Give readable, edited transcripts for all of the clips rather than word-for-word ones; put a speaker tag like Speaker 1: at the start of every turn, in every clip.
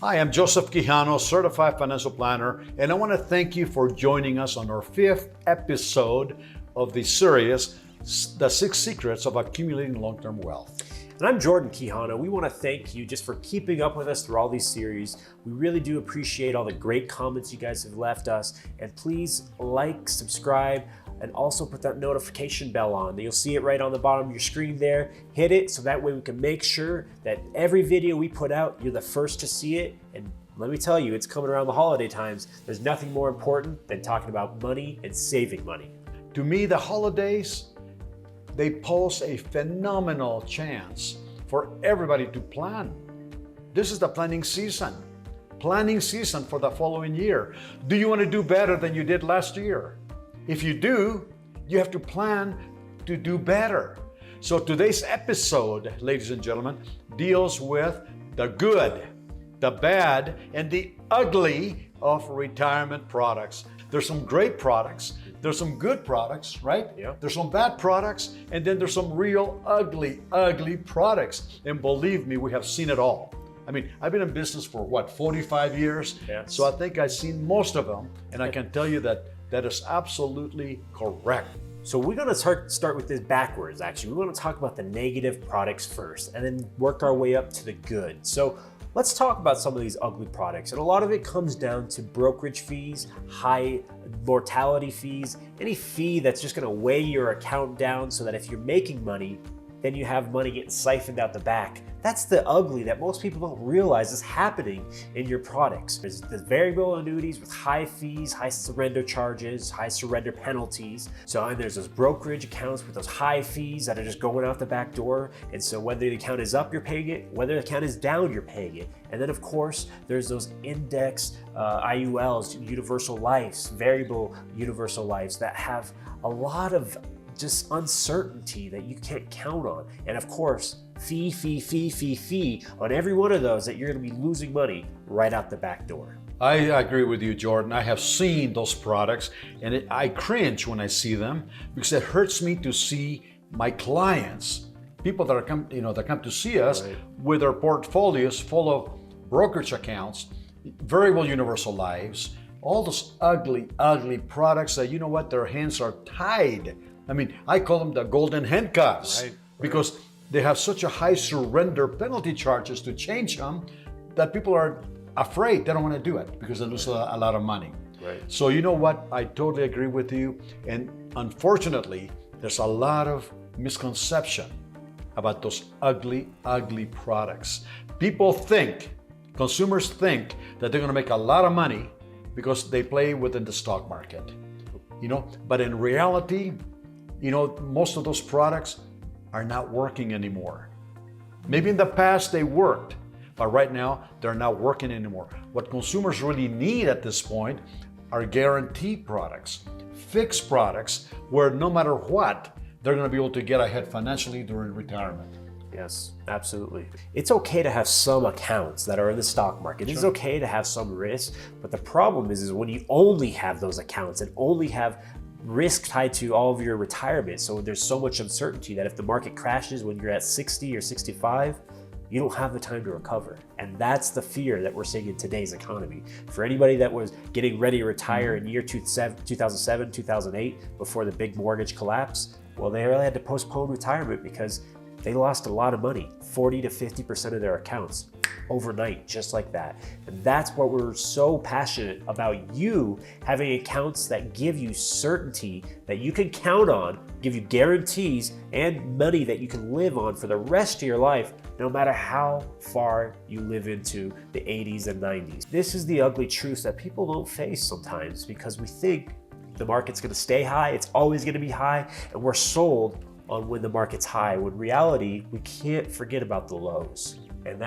Speaker 1: Hi, I'm Joseph Quijano, Certified Financial Planner, and I want to thank you for joining us on our 5th episode of the series, The 6 Secrets of Accumulating Long-Term Wealth.
Speaker 2: And I'm Jordan Quijano. We want to thank you just for keeping up with us through all these series. We really do appreciate all the great comments you guys have left us. And please like, subscribe, and also put that notification bell on. You'll see it right on the bottom of your screen there. Hit it so that way we can make sure that every video we put out, you're the first to see it. And let me tell you, it's coming around the holiday times. There's nothing more important than talking about money and saving money.
Speaker 1: To me, the holidays, they pose a phenomenal chance for everybody to plan. This is the planning season for the following year. Do you want to do better than you did last year? If you do, you have to plan to do better. So today's episode, ladies and gentlemen, deals with the good, the bad, and the ugly of retirement products. There's some great products, there's some good products, right?
Speaker 2: Yeah.
Speaker 1: There's some bad products, and then there's some real ugly products. And believe me, we have seen it all. I mean, I've been in business for 45 years?
Speaker 2: Yes.
Speaker 1: So I think I've seen most of them, and I can tell you that is absolutely correct.
Speaker 2: So we're going to start with this backwards, actually. We want to talk about the negative products first and then work our way up to the good. So let's talk about some of these ugly products. And a lot of it comes down to brokerage fees, high mortality fees, any fee that's just going to weigh your account down so that if you're making money, then you have money getting siphoned out the back. That's the ugly that most people don't realize is happening in your products. There's the variable annuities with high fees, high surrender charges, high surrender penalties. So and there's those brokerage accounts with those high fees that are just going out the back door. And so whether the account is up, you're paying it. Whether the account is down, you're paying it. And then of course, there's those index IULs, universal lives, variable universal lives that have a lot of just uncertainty that you can't count on. And of course, fee on every one of those that you're gonna be losing money right out the back door.
Speaker 1: I agree with you, Jordan. I have seen those products and I cringe when I see them because it hurts me to see my clients, people that come to see us
Speaker 2: Right.
Speaker 1: with their portfolios full of brokerage accounts, variable universal lives, all those ugly products that, you know what, their hands are tied. I mean, I call them the golden handcuffs,
Speaker 2: Right.
Speaker 1: because they have such a high surrender penalty charges to change them that people are afraid. They don't want to do it because they lose a lot of money.
Speaker 2: Right.
Speaker 1: So you know what? I totally agree with you. And unfortunately, there's a lot of misconception about those ugly products. Consumers think that they're going to make a lot of money because they play within the stock market. But in reality, most of those products are not working anymore. Maybe in the past they worked, but right now they're not working anymore. What consumers really need at this point are guaranteed products, fixed products, where no matter what, they're going to be able to get ahead financially during retirement.
Speaker 2: Yes, absolutely. It's okay to have some accounts that are in the stock market. It's okay to have some risk, but the problem is when you only have those accounts and only have risk tied to all of your retirement. So there's so much uncertainty that if the market crashes when you're at 60 or 65, you don't have the time to recover. And that's the fear that we're seeing in today's economy. For anybody that was getting ready to retire in year 2007, 2008, before the big mortgage collapse, well, they really had to postpone retirement because they lost a lot of money, 40 to 50% of their accounts overnight, just like that. And that's what we're so passionate about, you having accounts that give you certainty that you can count on, give you guarantees and money that you can live on for the rest of your life, no matter how far you live into the 80s and 90s. This is the ugly truth that people don't face sometimes because we think the market's gonna stay high, it's always gonna be high, and we're sold on when the market's high. When reality, we can't forget about the lows. And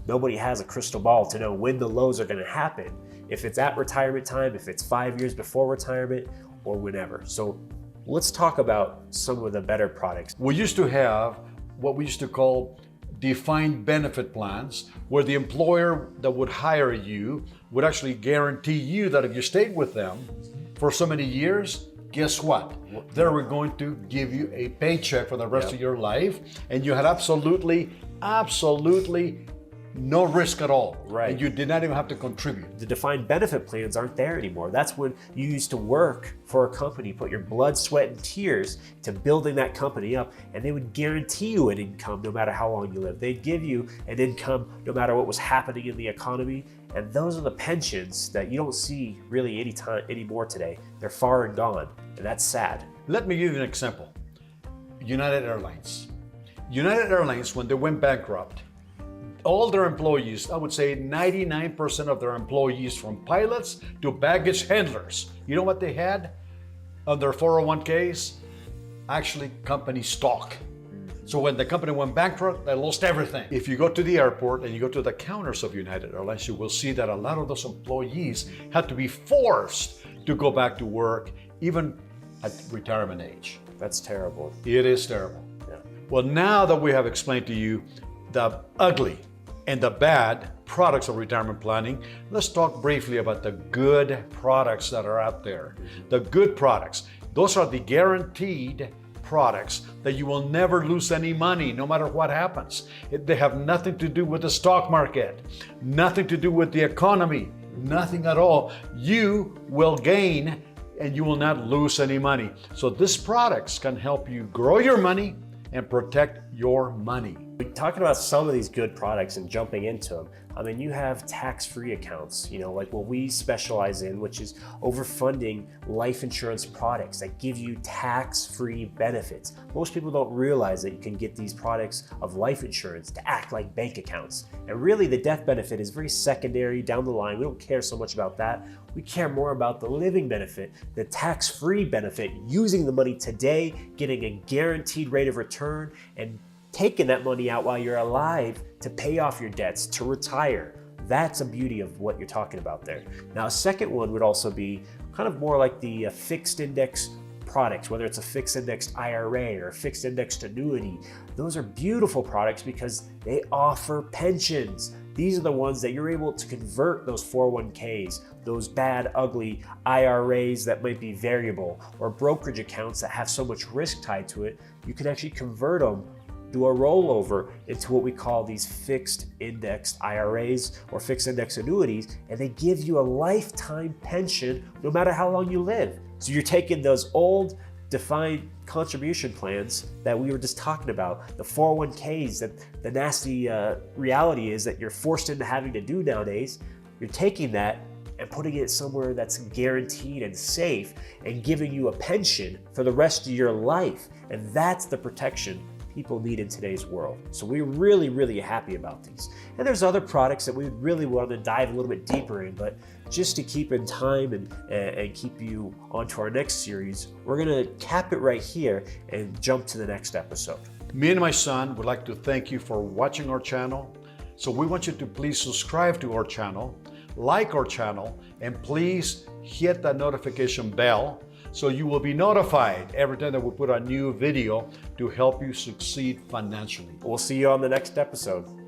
Speaker 2: nobody has a crystal ball to know when the lows are gonna happen, if it's at retirement time, if it's 5 years before retirement, or whenever. So let's talk about some of the better products.
Speaker 1: We used to have what we used to call defined benefit plans, where the employer that would hire you would actually guarantee you that if you stayed with them for so many years, guess what? They were going to give you a paycheck for the rest of your life, and you had absolutely no risk at all.
Speaker 2: Right.
Speaker 1: And you did not even have to contribute.
Speaker 2: The defined benefit plans aren't there anymore. That's when you used to work for a company, put your blood, sweat, and tears to building that company up, and they would guarantee you an income no matter how long you live. They'd give you an income no matter what was happening in the economy, and those are the pensions that you don't see really anymore today. They're far and gone, and that's sad.
Speaker 1: Let me give you an example. United Airlines. United Airlines, when they went bankrupt, all their employees, I would say 99% of their employees, from pilots to baggage handlers, you know what they had on their 401ks? Actually, company stock. So when the company went bankrupt, they lost everything. If you go to the airport and you go to the counters of United Airlines, you will see that a lot of those employees had to be forced to go back to work, even at retirement age.
Speaker 2: That's terrible.
Speaker 1: It is terrible.
Speaker 2: Yeah.
Speaker 1: Well, now that we have explained to you the ugly and the bad products of retirement planning, let's talk briefly about the good products that are out there. The good products, those are the guaranteed products that you will never lose any money no matter what happens. They have nothing to do with the stock market, nothing to do with the economy, nothing at all. You will gain and you will not lose any money. So these products can help you grow your money and protect your money.
Speaker 2: Talking about some of these good products and jumping into them, I mean, you have tax-free accounts, like what we specialize in, which is overfunding life insurance products that give you tax-free benefits. Most people don't realize that you can get these products of life insurance to act like bank accounts. And really, the death benefit is very secondary down the line. We don't care so much about that. We care more about the living benefit, the tax-free benefit, using the money today, getting a guaranteed rate of return, and taking that money out while you're alive to pay off your debts, to retire. That's a beauty of what you're talking about there. Now, a second one would also be kind of more like the fixed index products, whether it's a fixed indexed IRA or a fixed indexed annuity. Those are beautiful products because they offer pensions. These are the ones that you're able to convert those 401ks, those bad, ugly IRAs that might be variable, or brokerage accounts that have so much risk tied to it. You can actually convert them, do a rollover into what we call these fixed indexed IRAs or fixed index annuities, and they give you a lifetime pension no matter how long you live. So you're taking those old defined contribution plans that we were just talking about, the 401ks, that the nasty reality is that you're forced into having to do nowadays. You're taking that and putting it somewhere that's guaranteed and safe and giving you a pension for the rest of your life. And that's the protection people need in today's world. So we're really, really happy about these. And there's other products that we really want to dive a little bit deeper in, but just to keep in time and keep you onto our next series, we're gonna cap it right here and jump to the next episode.
Speaker 1: Me and my son would like to thank you for watching our channel. So we want you to please subscribe to our channel, like our channel, and please hit that notification bell so you will be notified every time that we put a new video to help you succeed financially.
Speaker 2: We'll see you on the next episode.